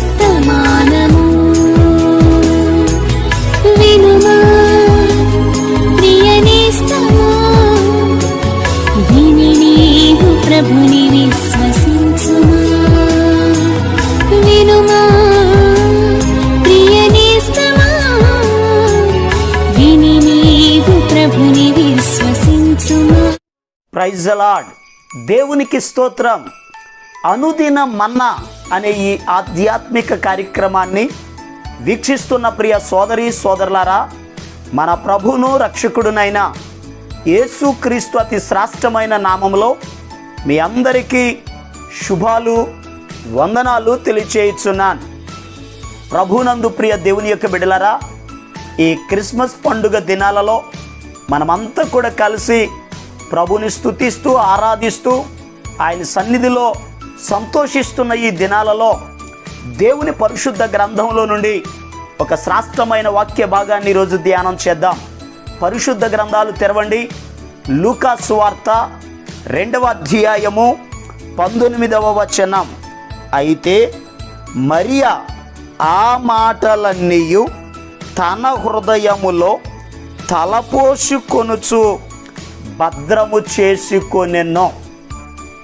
వర్తమానము వినుమా ప్రియ నేస్తమా, విని నీవు ప్రభుని విశ్వసించుమా. వినుమా ప్రియ నేస్తమా, విని నీవు ప్రభుని విశ్వసించుమా. Praise the lord. దేవునికి స్తోత్రం. అనుదిన మన్నా అనే ఈ ఆధ్యాత్మిక కార్యక్రమాన్ని వీక్షిస్తున్న ప్రియ సోదరి సోదరులారా, మన ప్రభువును రక్షకుడునైన యేసుక్రీస్తు అతి శ్రేష్టమైన నామములో మీ అందరికీ శుభాలు వందనాలు తెలియచేయుచున్నాను. ప్రభునందు ప్రియ దేవుని యొక్క బిడ్డలారా, ఈ క్రిస్మస్ పండుగ దినాలలో మనమంతా కూడా కలిసి ప్రభుని స్తుతిస్తూ ఆరాధిస్తూ ఆయన సన్నిధిలో సంతోషిస్తున్న ఈ దినాలలో దేవుని పరిశుద్ధ గ్రంథంలో నుండి ఒక శ్రేష్టమైన వాక్య భాగాన్ని ఈరోజు ధ్యానం చేద్దాం. పరిశుద్ధ గ్రంథాలు తెరవండి. లూకా సువార్త 2వ అధ్యాయము 19వ వచనం. అయితే మరియా ఆ మాటలన్నీయు తన హృదయములో తలపోసుకొనుచు భద్రము చేసుకొనెను.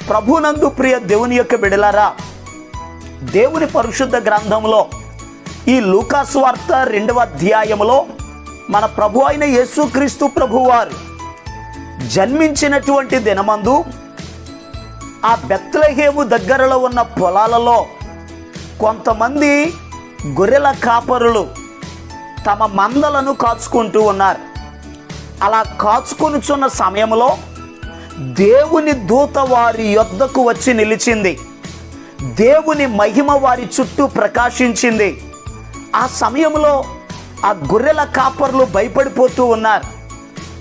ప్రభునందు ప్రియ దేవుని యొక్క బిడలారా, దేవుని పరిశుద్ధ గ్రంథంలో ఈ లూకా సువార్త 2వ అధ్యాయములో మన ప్రభు అయిన యేసుక్రీస్తు ప్రభువారు జన్మించినటువంటి దినమందు ఆ బెత్లెహేము దగ్గరలో ఉన్న పొలాలలో కొంతమంది గొర్రెల కాపరులు తమ మందలను కాచుకుంటూ ఉన్నారు. అలా కాచుకొనుచున్న సమయంలో దేవుని దూత వారి యొద్దకు వచ్చి నిలిచింది. దేవుని మహిమ వారి చుట్టూ ప్రకాశించింది. ఆ సమయంలో ఆ గొర్రెల కాపర్లు భయపడిపోతూ ఉన్నారు.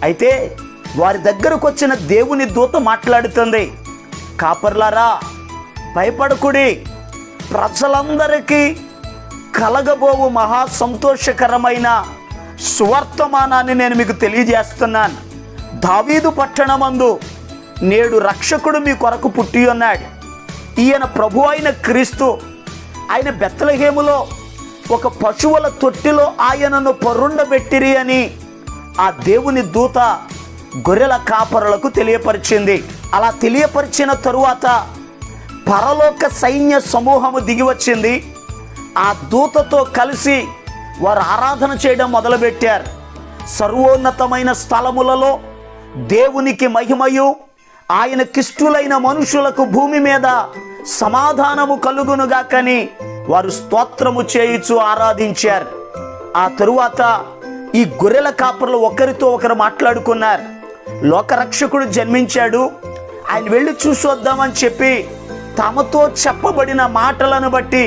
అయితే వారి దగ్గరకు వచ్చిన దేవుని దూత మాట్లాడుతుంది, కాపర్లారా భయపడకుడి, ప్రజలందరికీ కలగబోవు మహా సంతోషకరమైన సువర్తమానాన్ని నేను మీకు తెలియజేస్తున్నాను. దావీదు పట్టణమందు నేడు రక్షకుడు మీ కొరకు పుట్టి ఉన్నాడు. ఈయన ప్రభు అయిన క్రీస్తు. ఆయన బెత్లెహేములో ఒక పశువుల తొట్టిలో ఆయనను పరుండబెట్టిరి అని ఆ దేవుని దూత గొర్రెల కాపరులకు తెలియపరిచింది. అలా తెలియపరిచిన తరువాత పరలోక సైన్య సమూహము దిగి వచ్చింది. ఆ దూతతో కలిసి వారు ఆరాధన చేయడం మొదలుపెట్టారు. సర్వోన్నతమైన స్థలములలో దేవునికి మహిమయు, ఆయనకిష్టులైన మనుషులకు భూమి మీద సమాధానము కలుగునుగాకని వారు స్తోత్రము చేయుచు ఆరాధించారు. ఆ తరువాత ఈ గొర్రెల కాపరులు ఒకరితో ఒకరు మాట్లాడుకున్నారు, లోకరక్షకుడు జన్మించాడు, ఆయన వెళ్ళి చూసొద్దామని చెప్పి తమతో చెప్పబడిన మాటలను బట్టి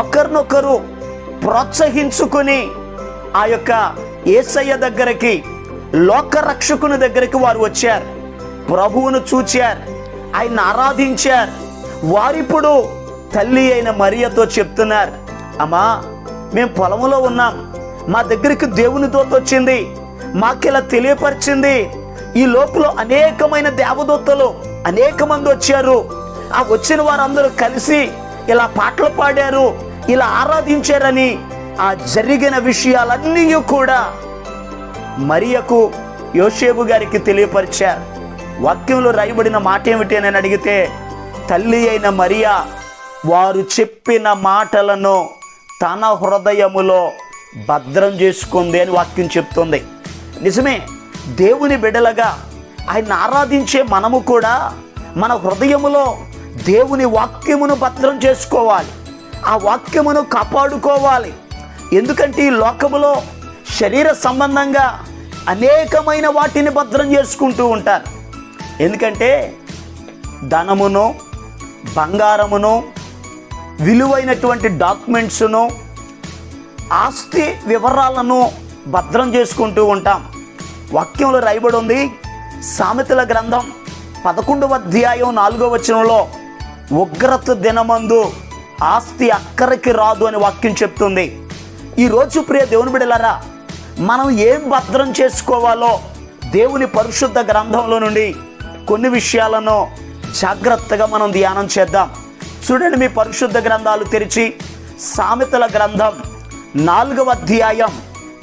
ఒకరినొకరు ప్రోత్సహించుకుని ఆ యొక్క యేసయ్య దగ్గరికి, లోకరక్షకుని దగ్గరికి వారు వచ్చారు. ప్రభువును చూచారు, ఆయన ఆరాధించారు. వారిప్పుడు తల్లి అయిన మరియతో చెప్తున్నారు, అమ్మా మేము పొలములో ఉన్నాం, మా దగ్గరికి దేవుని దూత వచ్చింది, మాకిలా తెలియపరిచింది. ఈ లోపల అనేకమైన దేవదూతలు అనేక మంది వచ్చారు. ఆ వచ్చిన వారందరూ కలిసి ఇలా పాటలు పాడారు, ఇలా ఆరాధించారని ఆ జరిగిన విషయాలన్నీ కూడా మరియకు యోసేపు గారికి తెలియపరిచారు. వాక్యంలో రాయబడిన మాట ఏమిటి అని అడిగితే, తల్లి అయిన మరియా వారు చెప్పిన మాటలను తన హృదయములో భద్రం చేసుకుంది అని వాక్యం చెప్తుంది. నిజమే, దేవుని బిడ్డలుగా ఆయన ఆరాధించే మనము కూడా మన హృదయములో దేవుని వాక్యమును భద్రం చేసుకోవాలి, ఆ వాక్యమును కాపాడుకోవాలి. ఎందుకంటే ఈ లోకములో శరీర సంబంధంగా అనేకమైన వాటిని భద్రం చేసుకుంటూ ఉంటారు. ఎందుకంటే ధనమును, బంగారమును, విలువైనటువంటి డాక్యుమెంట్స్ను, ఆస్తి వివరాలను భద్రం చేసుకుంటూ ఉంటాం. వాక్యంలో రాయబడి ఉంది, సామెతల గ్రంథం 11వ అధ్యాయం 4వ వచనంలో, ఉగ్రత దినమందు ఆస్తి అక్కరికి రాదు అని వాక్యం చెప్తుంది. ఈరోజు ప్రియ దేవుని బిడ్డలారా, మనం ఏం భద్రం చేసుకోవాలో దేవుని పరిశుద్ధ గ్రంథంలో నుండి కొన్ని విషయాలను జాగ్రత్తగా మనం ధ్యానం చేద్దాం. చూడండి, మీ పరిశుద్ధ గ్రంథాలు తెరిచి సామెతల గ్రంథం 4వ అధ్యాయం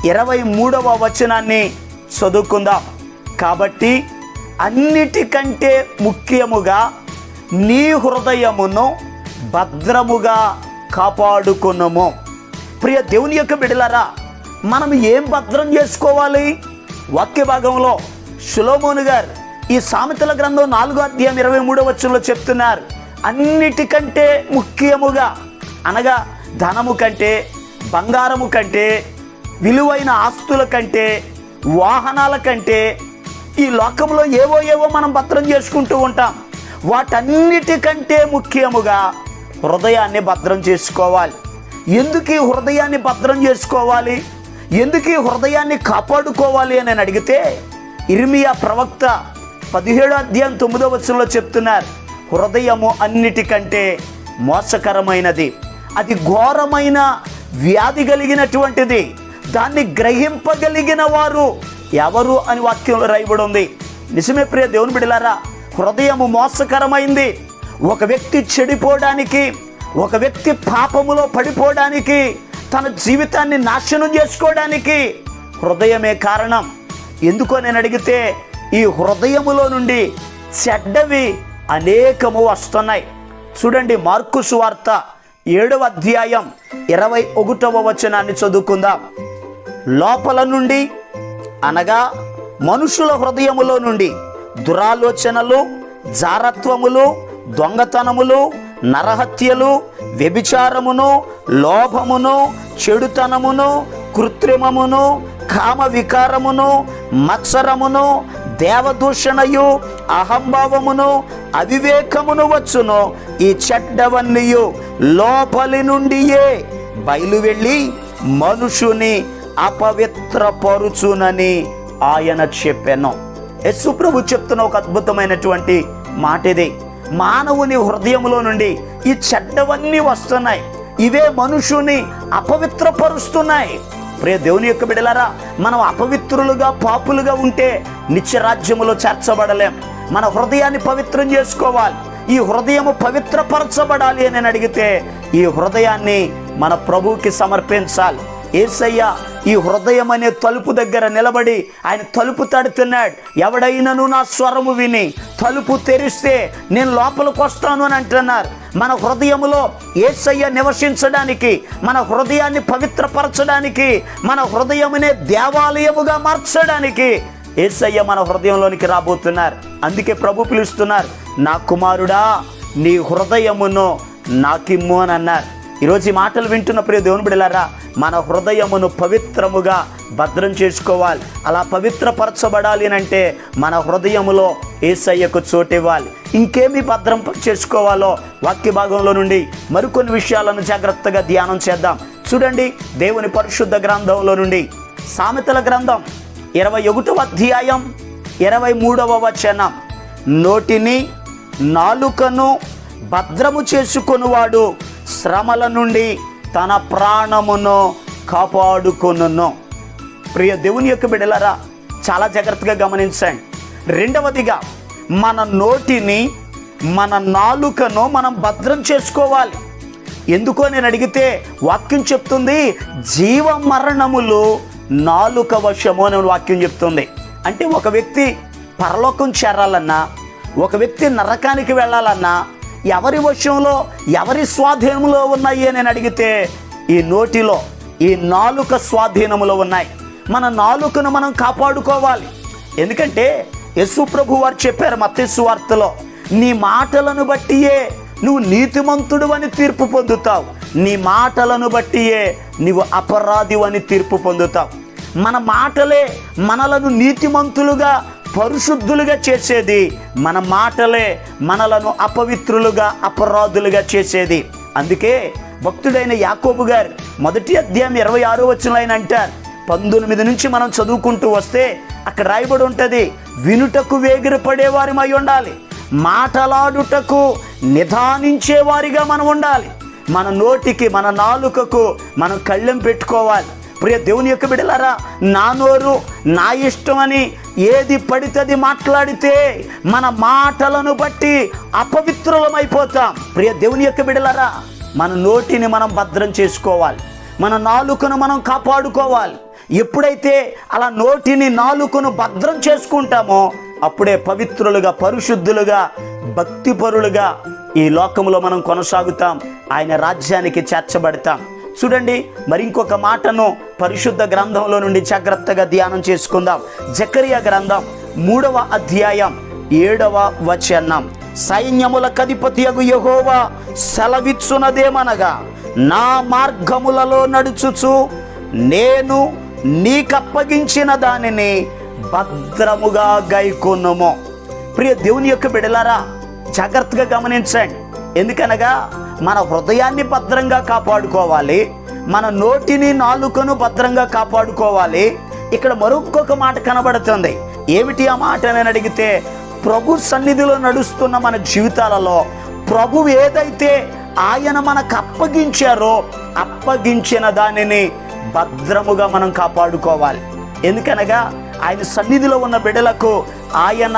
23వ వచనాన్ని చదువుకుందాం. కాబట్టి అన్నిటికంటే ముఖ్యముగా నీ హృదయమును భద్రముగా కాపాడుకొనుము. ప్రియ దేవుని యొక్క బిడ్డలారా, మనం ఏం భద్రం చేసుకోవాలి? వాక్య భాగంలో సొలొమోను గారు ఈ సామెతల గ్రంథం 4వ అధ్యాయం 23వ వచనంలో చెప్తున్నారు, అన్నిటికంటే ముఖ్యముగా అనగా ధనము కంటే, బంగారము కంటే, విలువైన ఆస్తుల కంటే, వాహనాల కంటే, ఈ లోకంలో ఏవో మనం భద్రం చేసుకుంటూ ఉంటాం. వాటన్నిటికంటే ముఖ్యముగా హృదయాన్ని భద్రం చేసుకోవాలి. ఎందుకు ఈ హృదయాన్ని భద్రం చేసుకోవాలి, ఎందుకు ఈ హృదయాన్ని కాపాడుకోవాలి అని అడిగితే, ఇర్మియా ప్రవక్త 17వ అధ్యాయం 9వ వచనంలో చెప్తున్నారు, హృదయము అన్నిటికంటే మోసకరమైనది, అది ఘోరమైన వ్యాధి కలిగినటువంటిది, దాన్ని గ్రహింపగలిగిన వారు ఎవరు అని వాక్యంలో రాయబడి ఉంది. నిజమే ప్రియ దేవుని బిడ్డలారా, హృదయము మోసకరమైంది. ఒక వ్యక్తి చెడిపోవడానికి, ఒక వ్యక్తి పాపములో పడిపోవడానికి, తన జీవితాన్ని నాశనం చేసుకోవడానికి హృదయమే కారణం. ఎందుకో నేను అడిగితే, ఈ హృదయములో నుండి చెడ్డవి అనేకము వస్తున్నాయి. చూడండి, మార్కు సువార్త 7వ అధ్యాయం 21వ వచనాన్ని చదువుకుందాం. లోపల నుండి అనగా మనుషుల హృదయములో నుండి దురాలోచనలు, జారత్వములు, దొంగతనములు, నరహత్యలు, వ్యభిచారమును, లోభమును, చెడుతనమును, కృత్రిమమును, కామ వికారమును, మత్సరమును, దేవదూషణయు, అహంభావమును, అవివేకమును వచ్చును. ఈ చెడ్డవన్నీయు లోపలి నుండియే బయలు వెళ్ళి మనుషుని అపవిత్రపరుచునని ఆయన చెప్పాను. యేసు ప్రభు చెప్తున్న ఒక అద్భుతమైనటువంటి మాట ఇది. మానవుని హృదయంలో నుండి ఈ చెడ్డవన్నీ వస్తున్నాయి, ఇవే మనుషుని అపవిత్రపరుస్తున్నాయి. ప్రియ దేవుని యొక్క బిడ్డలారా, మనం అపవిత్రులుగా, పాపులుగా ఉంటే నిత్యరాజ్యములో చేర్చబడలేం. మన హృదయాన్ని పవిత్రం చేసుకోవాలి. ఈ హృదయము పవిత్రపరచబడాలి అని అడిగితే ఈ హృదయాన్ని మన ప్రభువుకి సమర్పించాలి. యేసయ్య ఈ హృదయం అనే తలుపు దగ్గర నిలబడి ఆయన తలుపు తడుతున్నాడు. ఎవడైనను నా స్వరము విని తలుపు తెరిస్తే నేను లోపలికి వస్తాను అని అంటున్నారు. మన హృదయములో యేసయ్య నివసించడానికి, మన హృదయాన్ని పవిత్రపరచడానికి, మన హృదయమునే దేవాలయముగా మార్చడానికి యేసయ్య మన హృదయంలోనికి రాబోతున్నారు. అందుకే ప్రభు పిలుస్తున్నారు, నా కుమారుడా నీ హృదయమును నాకిమ్ము అని అన్నారు. ఈరోజు ఈ మాటలు వింటున్న ప్రియ దేవుని బిడ్డలారా, మన హృదయమును పవిత్రముగా భద్రం చేసుకోవాలి. అలా పవిత్రపరచబడాలి అంటే మన హృదయములో యేసయ్యకు చోటివ్వాలి. ఇంకేమి భద్రం చేసుకోవాలో వాక్య భాగంలో నుండి మరికొన్ని విషయాలను జాగ్రత్తగా ధ్యానం చేద్దాం. చూడండి, దేవుని పరిశుద్ధ గ్రంథంలో నుండి సామెతల గ్రంథం 21వ అధ్యాయం 23వ వచనం, నోటిని నాలుకను భద్రము చేసుకొనువాడు శ్రమల నుండి తన ప్రాణమును కాపాడుకొనును. ప్రియ దేవుని యొక్క బిడ్డలారా, చాలా జాగ్రత్తగా గమనించండి. రెండవదిగా, మన నోటిని, మన నాలుకను మనం భద్రం చేసుకోవాలి. ఎందుకో నేను అడిగితే వాక్యం చెప్తుంది, జీవ మరణములు నాలుక వశము అని వాక్యం చెప్తుంది. అంటే ఒక వ్యక్తి పరలోకం చేరాలన్నా, ఒక వ్యక్తి నరకానికి వెళ్ళాలన్నా ఎవరి వశంలో, ఎవరి స్వాధీనంలో ఉన్నాయి అని అడిగితే ఈ నోటిలో, ఈ నాలుక స్వాధీనములో ఉన్నాయి. మన నాలుకను మనం కాపాడుకోవాలి. ఎందుకంటే యేసు ప్రభు వారు చెప్పారు మత్తయి సువార్తలో, నీ మాటలను బట్టియే నువ్వు నీతిమంతుడు అని తీర్పు పొందుతావు, నీ మాటలను బట్టియే నువ్వు అపరాధి అని తీర్పు పొందుతావు. మన మాటలే మనలను నీతిమంతులుగా, పరిశుద్ధులుగా చేసేది. మన మాటలే మనలను అపవిత్రులుగా, అపరాధులుగా చేసేది. అందుకే భక్తుడైన యాకోబు గారు 1వ అధ్యాయం 26వ వచనంలో ఆయన అంటారు, 19 నుంచి మనం చదువుకుంటూ వస్తే అక్కడ రాయబడి ఉంటుంది, వినుటకు వేగిరపడేవారిమై ఉండాలి, మాటలాడుటకు నిదానించేవారిగా మనం ఉండాలి. మన నోటికి, మన నాలుకకు మనం కళ్ళెం పెట్టుకోవాలి. ప్రియ దేవుని యొక్క బిడ్డలారా, నా నోరు నా ఇష్టం అని ఏది పడితే మాట్లాడితే మన మాటలను బట్టి అపవిత్రులమైపోతాం. ప్రియ దేవుని యొక్క బిడ్డలారా, మన నోటిని మనం భద్రం చేసుకోవాలి, మన నాలుకను మనం కాపాడుకోవాలి. ఎప్పుడైతే అలా నోటిని నాలుకను భద్రం చేసుకుంటామో అప్పుడే పవిత్రులుగా, పరిశుద్ధులుగా, భక్తిపరులుగా ఈ లోకంలో మనం కొనసాగుతాం, ఆయన రాజ్యానికి చేర్చబడతాం. చూడండి, మరి ఇంకొక మాటను పరిశుద్ధ గ్రంథంలో నుండి జాగ్రత్తగా ధ్యానం చేసుకుందాం. జకరియా గ్రంథం 3వ అధ్యాయం 7వ వచనం. సైన్యములకు అధిపతియగు యెహోవా సెలవిచ్చునదేమనగా, నా మార్గములలో నడుచుచు నేను నీకప్పగించిన దానిని భద్రముగా గైకొనుము. ప్రియ దేవుని యొక్క బిడ్డలారా, జాగ్రత్తగా గమనించండి. ఎందుకనగా మన హృదయాన్ని భద్రంగా కాపాడుకోవాలి, మన నోటిని నాలుకను భద్రంగా కాపాడుకోవాలి. ఇక్కడ మరొక మాట కనబడుతుంది. ఏమిటి ఆ మాట అని అడిగితే, ప్రభు సన్నిధిలో నడుస్తున్న మన జీవితాలలో ప్రభు ఏదైతే ఆయన మనకు అప్పగించారో అప్పగించిన దానిని భద్రముగా మనం కాపాడుకోవాలి. ఎందుకనగా ఆయన సన్నిధిలో ఉన్న బిడ్డలకు ఆయన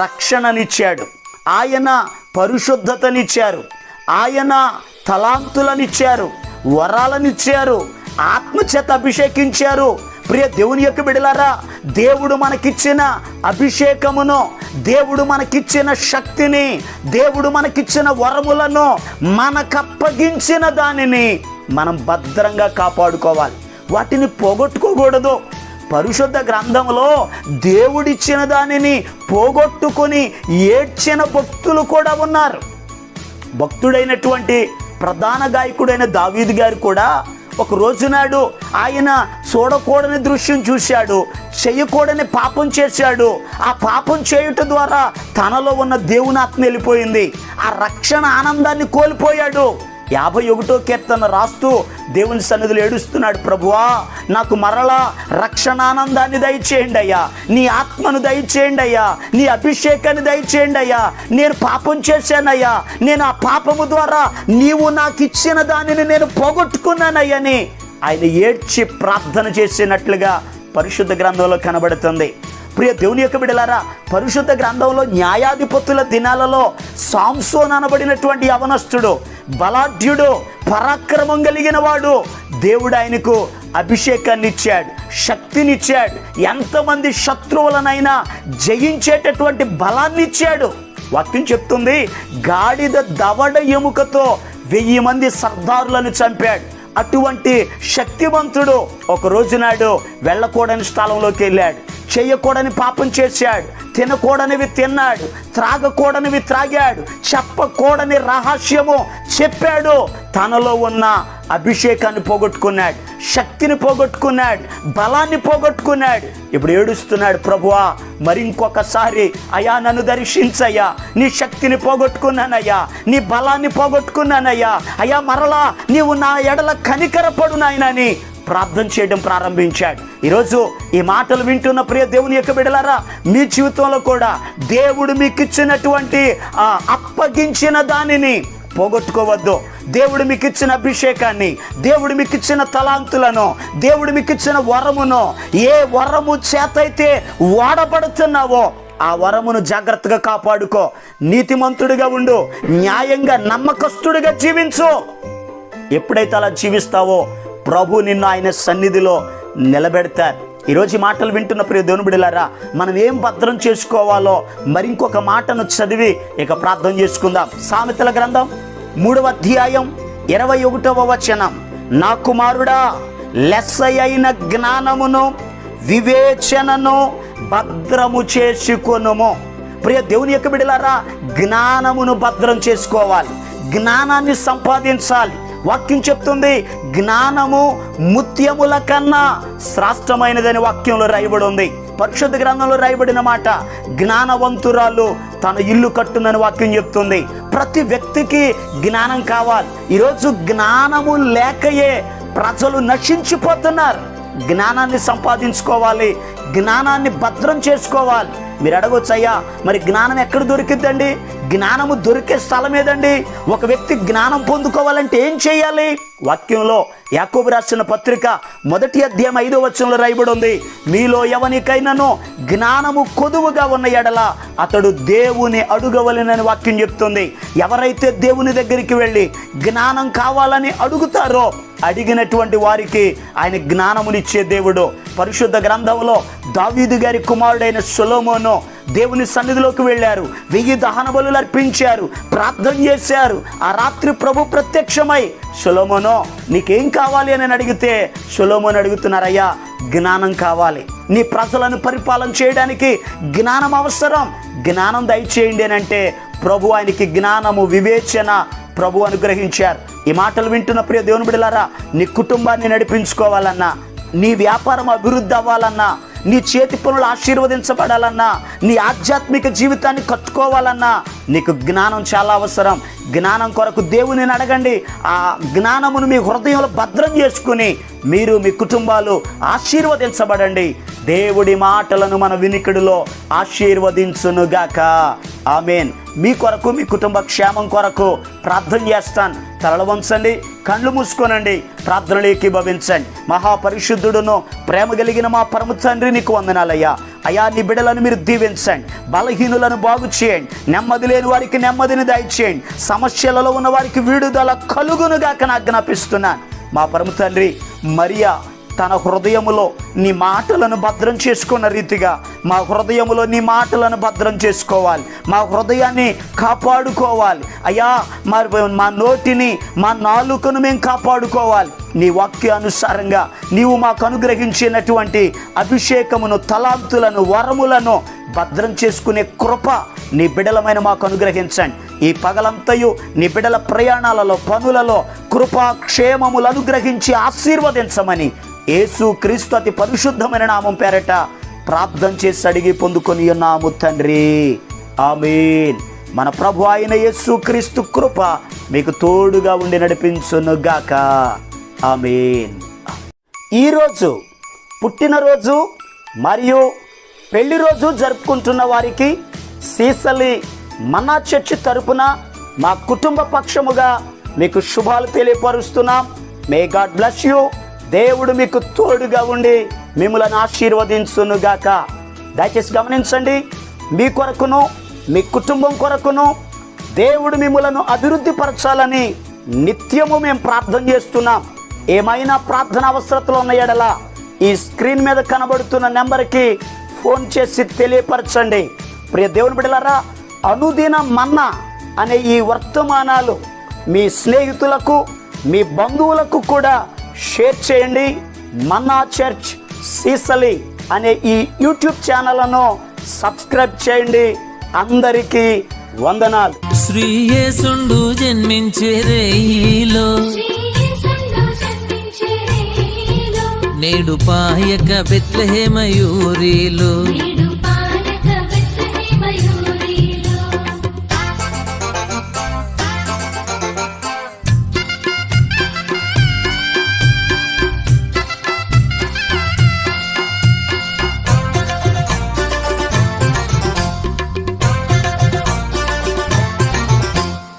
రక్షణనిచ్చాడు, ఆయన పరిశుద్ధతనిచ్చారు, ఆయన తలాంతులనిచ్చారు, వరాలనిచ్చారు, ఆత్మచేత అభిషేకించారు. ప్రియ దేవుని యొక్క బిడ్డలారా, దేవుడు మనకిచ్చిన అభిషేకమును, దేవుడు మనకిచ్చిన శక్తిని, దేవుడు మనకిచ్చిన వరములను, మనకప్పగించిన దానిని మనం భద్రంగా కాపాడుకోవాలి, వాటిని పోగొట్టుకోకూడదు. పరిశుద్ధ గ్రంథంలో దేవుడిచ్చిన దానిని పోగొట్టుకొని ఏడ్చిన భక్తులు కూడా ఉన్నారు. భక్తుడైనటువంటి ప్రధాన గాయకుడైన దావీదు గారు కూడా ఒక రోజునాడు ఆయన చూడకూడని దృశ్యం చూశాడు, చేయకూడని పాపం చేశాడు. ఆ పాపం చేయుట ద్వారా తనలో ఉన్న దేవుని ఆత్మ వెళ్ళిపోయింది, ఆ రక్షణ ఆనందాన్ని కోల్పోయాడు. 51వ కీర్తన రాస్తూ దేవుని సన్నిధిలో ఏడుస్తున్నాడు, ప్రభువా నాకు మరలా రక్షణానందాన్ని దయచేయండి అయ్యా, నీ ఆత్మను దయచేయండి అయ్యా, నీ అభిషేకాన్ని దయచేయండి అయ్యా, నేను పాపం చేశానయ్యా, నేను ఆ పాపము ద్వారా నీవు నాకు ఇచ్చిన దానిని నేను పోగొట్టుకున్నానయ్యని ఆయన ఏడ్చి ప్రార్థన చేసినట్లుగా పరిశుద్ధ గ్రంథంలో కనబడుతుంది. ప్రియ దేవుని యొక్క బిడ్డలారా, పరిశుద్ధ గ్రంథంలో న్యాయాధిపతుల దినాలలో సాంసోన్ అనబడినటువంటి యవనస్తుడు, బలాఢ్యుడు, పరాక్రమం కలిగిన వాడు, దేవుడు ఆయనకు అభిషేకాన్ని ఇచ్చాడు, శక్తినిచ్చాడు, ఎంతమంది శత్రువులనైనా జయించేటటువంటి బలాన్ని ఇచ్చాడు. వాక్యం చెప్తుంది, గాడిద దవడ ఎముకతో 1000 మంది సర్దారులను చంపాడు. అటువంటి శక్తివంతుడు ఒక రోజునాడు వెళ్ళకూడని స్థలంలోకి వెళ్ళాడు, చేయకూడని పాపం చేశాడు, తినకూడనివి తిన్నాడు, త్రాగకూడనివి త్రాగాడు, చెప్పకూడని రహస్యము చెప్పాడు. తనలో ఉన్న అభిషేకాన్ని పోగొట్టుకున్నాడు, శక్తిని పోగొట్టుకున్నాడు, బలాన్ని పోగొట్టుకున్నాడు. ఇప్పుడు ఏడుస్తున్నాడు, ప్రభువా మరి ఇంకొకసారి అయ్యా నన్ను దర్శించయ్యా, నీ శక్తిని పోగొట్టుకున్నానయ్యా, నీ బలాన్ని పోగొట్టుకున్నానయ్యా, అయ్యా మరలా నీవు నా ఎడల కనికరపడు నాయనని ప్రార్థన చేయడం ప్రారంభించాడు. ఈరోజు ఈ మాటలు వింటున్న ప్రియ దేవుని యొక్క బిడ్డలారా, మీ జీవితంలో కూడా దేవుడు మీకు ఇచ్చినటువంటి అప్పగించిన దానిని పోగొట్టుకోవద్దు. దేవుడు మీకు ఇచ్చిన అభిషేకాన్ని, దేవుడు మీకు ఇచ్చిన తలాంతులను, దేవుడు మీకు ఇచ్చిన వరమును, ఏ వరము చేతైతే వాడబడుతున్నావో ఆ వరమును జాగ్రత్తగా కాపాడుకో. నీతిమంతుడిగా ఉండు, న్యాయంగా నమ్మకస్తుడిగా జీవించు. ఎప్పుడైతే అలా జీవిస్తావో ప్రభు నిన్ను ఆయన సన్నిధిలో నిలబెడతారు. ఈరోజు ఈ మాటలు వింటున్న ప్రియ దేవుని బిడ్డలారా, మనం ఏం భద్రం చేసుకోవాలో మరింకొక మాటను చదివి ఇక ప్రార్థన చేసుకుందాం. సామెతల గ్రంథం 3వ అధ్యాయం 21వ వచనం. నా కుమారుడా, లెస్సయైన జ్ఞానమును వివేచనను భద్రము చేసుకొనుము. ప్రియ దేవుని యొక్క బిడ్డలారా, జ్ఞానమును భద్రం చేసుకోవాలి, జ్ఞానాన్ని సంపాదించాలి. వాక్యం చెప్తుంది, జ్ఞానము ముత్యముల కన్నా శ్రేష్టమైనదని వాక్యంలో రాయబడి ఉంది. పరిశుద్ధ గ్రంథంలో రాయబడిన మాట, జ్ఞానవంతురాలు తన ఇల్లు కట్టునని వాక్యం చెప్తుంది. ప్రతి వ్యక్తికి జ్ఞానం కావాలి. ఈరోజు జ్ఞానము లేకయే ప్రజలు నశించిపోతున్నారు. జ్ఞానాన్ని సంపాదించుకోవాలి, జ్ఞానాన్ని భద్రం చేసుకోవాలి. మీరు అడగొచ్చు, అయ్యా మరి జ్ఞానం ఎక్కడ దొరికిద్దండి? జ్ఞానము దొరికే స్థలం ఏదండి? ఒక వ్యక్తి జ్ఞానం పొందుకోవాలంటే ఏం చేయాలి? వాక్యంలో యాకోబు రాసిన పత్రిక 1వ అధ్యాయం 5వ వచనంలో రాయబడి ఉంది, మీలో ఎవనికైనాను జ్ఞానము కొదువుగా ఉన్న ఎడల అతడు దేవుని అడుగవలెనని వాక్యం చెప్తుంది. ఎవరైతే దేవుని దగ్గరికి వెళ్ళి జ్ఞానం కావాలని అడుగుతారో అడిగినటువంటి వారికి ఆయన జ్ఞానమునిచ్చే దేవుడు. పరిశుద్ధ గ్రంథంలో దావీదు గారి కుమారుడైన సొలొమోను దేవుని సన్నిధిలోకి వెళ్ళారు, 1000 దహన బలులు అర్పించారు, ప్రార్థన చేశారు. ఆ రాత్రి ప్రభు ప్రత్యక్షమై సొలొమోను నీకేం కావాలి అని అడిగితే సొలొమోను అడుగుతున్నారయ్యా జ్ఞానం కావాలి, నీ ప్రజలను పరిపాలన చేయడానికి జ్ఞానం అవసరం, జ్ఞానం దయచేయండి అని అంటే ప్రభు ఆయనకి జ్ఞానము వివేచన ప్రభు అనుగ్రహించారు. ఈ మాటలు వింటున్న ప్రియ దేవుని బిడ్డలారా, నీ కుటుంబాన్ని నడిపించుకోవాలన్నా, నీ వ్యాపారం అభివృద్ధి అవ్వాలన్నా, నీ చేతి పనులు ఆశీర్వదించబడాలన్నా, నీ ఆధ్యాత్మిక జీవితాన్ని కట్టుకోవాలన్నా నీకు జ్ఞానం చాలా అవసరం. జ్ఞానం కొరకు దేవుని అడగండి. ఆ జ్ఞానమును మీ హృదయంలో భద్రం చేసుకుని మీరు మీ కుటుంబాలు ఆశీర్వదించబడండి. దేవుడి మాటలను మన వినికిడిలో ఆశీర్వదించునుగాక. ఆమేన్. మీ కొరకు మీ కుటుంబ క్షేమం కొరకు ప్రార్థన చేస్తాను. తలలు వంచండి, కళ్ళు మూసుకోనండి, ప్రార్థనలు ఏకీభవించండి. మహాపరిశుద్ధుడును ప్రేమ కలిగిన మా పరమ తండ్రి నీకు వందనాలయ్యా. అయా నీ బిడ్డలను మీరు దీవించండి, బలహీనులను బాగు చేయండి, నెమ్మది లేని వారికి నెమ్మదిని దయచేయండి, సమస్యలలో ఉన్న వారికి విడుదల కలుగునుగాక ఆజ్ఞాపిస్తున్నాను. మా పరమ తండ్రి మరియా తన హృదయములో నీ మాటలను భద్రం చేసుకున్న రీతిగా మా హృదయములో నీ మాటలను భద్రం చేసుకోవాలి, మా హృదయాన్ని కాపాడుకోవాలి అయ్యా. మా నోటిని మా నాలుకను మేము కాపాడుకోవాలి. నీ వాక్యానుసారంగా నీవు మాకు అనుగ్రహించినటువంటి అభిషేకమును, తలాంతులను, వరములను భద్రం చేసుకునే కృప నీ బిడ్డలమైన మాకు అనుగ్రహించండి. ఈ పగలంతయు నీ బిడ్డల ప్రయాణాలలో, పనులలో కృపా క్షేమములు అనుగ్రహించి ఆశీర్వదించమని యేసు క్రీస్తు అతి పరిశుద్ధమైన నామం పేరట ప్రార్థన చేసి అడిగి పొందుకొని ఉన్నాము తండ్రి. ఆమేన్. మన ప్రభు అయిన యేసు క్రీస్తు కృప మీకు తోడుగా ఉండి నడిపించునుగాక. ఆమేన్. ఈరోజు పుట్టినరోజు మరియు పెళ్లి రోజు జరుపుకుంటున్న వారికి సీసలి మన్నా చర్చి తరపున మా కుటుంబ పక్షముగా మీకు శుభాలు తెలియపరుస్తున్నాం. May God bless you. దేవుడు మీకు తోడుగా ఉండి మిమ్మల్ని ఆశీర్వదించునుగాక. దయచేసి గమనించండి, మీ కొరకును మీ కుటుంబం కొరకును దేవుడు మిమ్మలను అభివృద్ధి పరచాలని నిత్యము మేము ప్రార్థన చేస్తున్నాం. ఏమైనా ప్రార్థన అవసరతలు ఉన్న ఎడల ఈ స్క్రీన్ మీద కనబడుతున్న నెంబర్కి ఫోన్ చేసి తెలియపరచండి. ప్రియ దేవుని బిడ్డలారా, అనుదిన మన్నా అనే ఈ వర్తమానాలు మీ స్నేహితులకు, మీ బంధువులకు కూడా షేర్ చేయండి. మన్నా చర్చ్ సీసలి అనే ఈ యూట్యూబ్ ఛానల్ను సబ్స్క్రైబ్ చేయండి. అందరికీ వందనాలు. శ్రీ యేసుండు జన్మించే రేయిలో నేడు పాయక బెత్లెహేమయూరిలో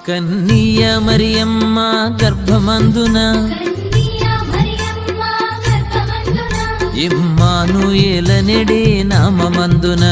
కన్నియ మరియమ్మ గర్భమందున ఇమ్మానుయేల నెడే నామమందున